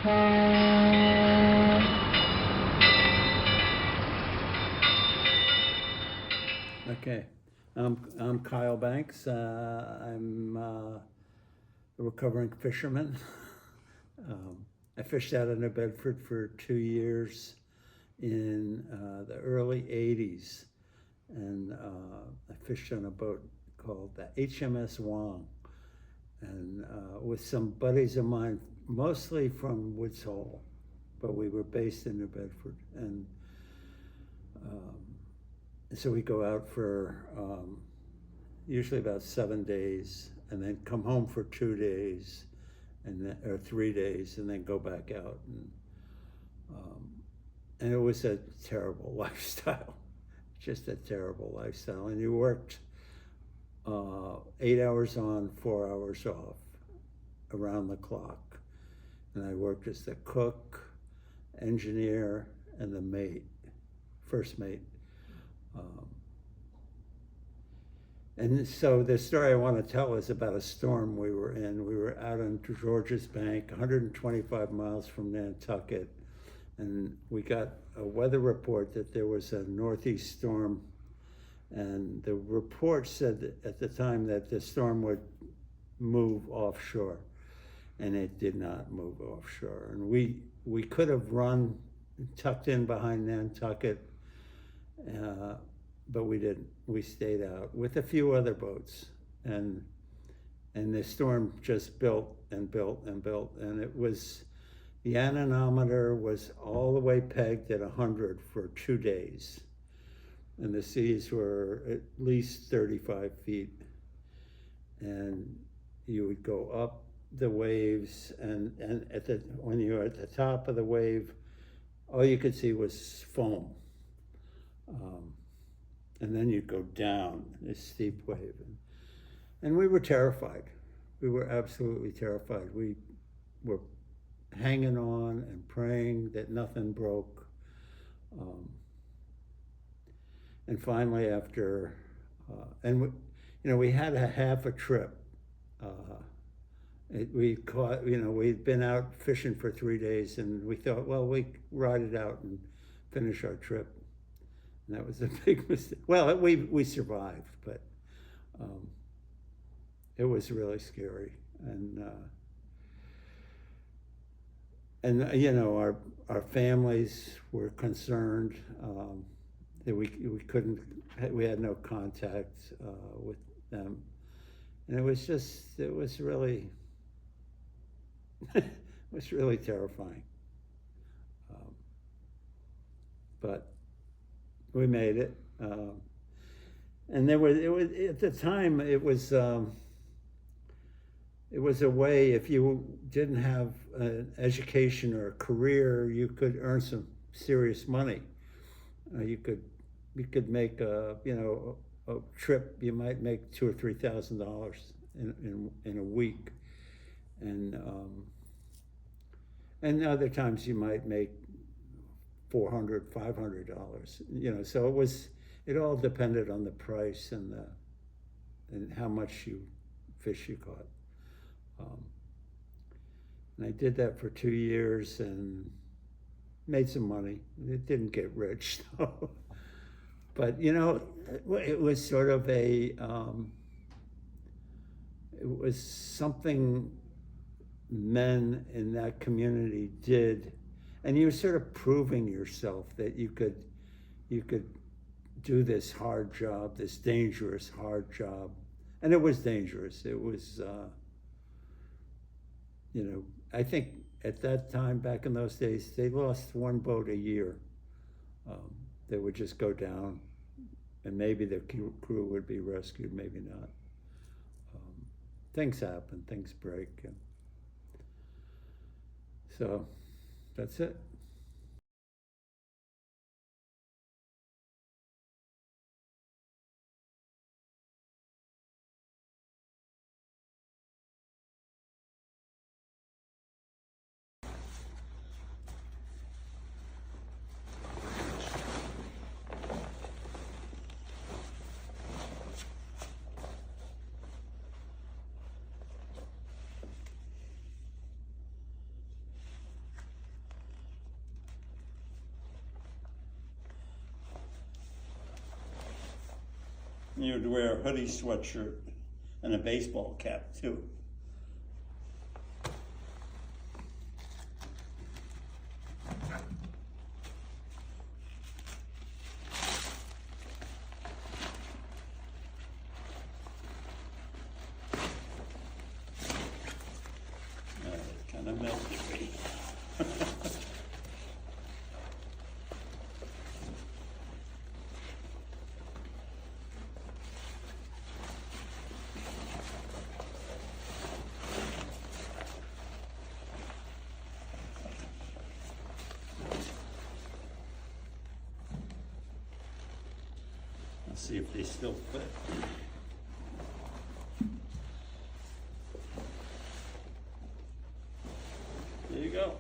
Okay, I'm Kyle Banks. I'm a recovering fisherman. I fished out of New Bedford for 2 years in the early 80s. And I fished on a boat called the HMS Wong. And with some buddies of mine, mostly from Woods Hole, but we were based in New Bedford. And so we go out for usually about 7 days, and then come home for 2 days, or 3 days, and then go back out. And it was a terrible lifestyle, just a terrible lifestyle. And you worked 8 hours on, 4 hours off, around the clock. And I worked as the cook, engineer, and the mate, first mate. And so the story I want to tell is about a storm we were in. We were out on Georges Bank, 125 miles from Nantucket, and we got a weather report that there was a northeast storm. And the report said at the time that the storm would move offshore, and it did not move offshore. And we could have run tucked in behind Nantucket, but we didn't. We stayed out with a few other boats, and the storm just built and built and built, and it was, the anemometer was all the way pegged at 100 for 2 days, and the seas were at least 35 feet, and you would go up the waves, and when you were at the top of the wave, all you could see was foam. And then you'd go down this steep wave. And we were terrified. We were absolutely terrified. We were hanging on and praying that nothing broke. And finally, after, we had a half a trip. We'd been out fishing for 3 days, and we thought, well, we ride it out and finish our trip. And that was a big mistake. Well, we survived, but it was really scary. And our families were concerned that we had no contact with them, and it was really it was really terrifying. But we made it, and it was at the time. It was a way, if you didn't have an education or a career, you could earn some serious money. You could make a trip. You might make $2,000 or $3,000 in a week, and other times you might make $400, $500. So it all depended on the price and how much fish you caught. And I did that for 2 years and made some money. It didn't get rich though. But it was sort of it was something men in that community did. And you were sort of proving yourself that you could do this hard job, this dangerous hard job. And it was dangerous. It was, I think at that time, back in those days, they lost one boat a year. They would just go down, and maybe the crew would be rescued, maybe not. Things happen, things break. And so that's it. And you'd wear a hoodie sweatshirt and a baseball cap too. It's kind of milky. Let's see if they still fit. There you go.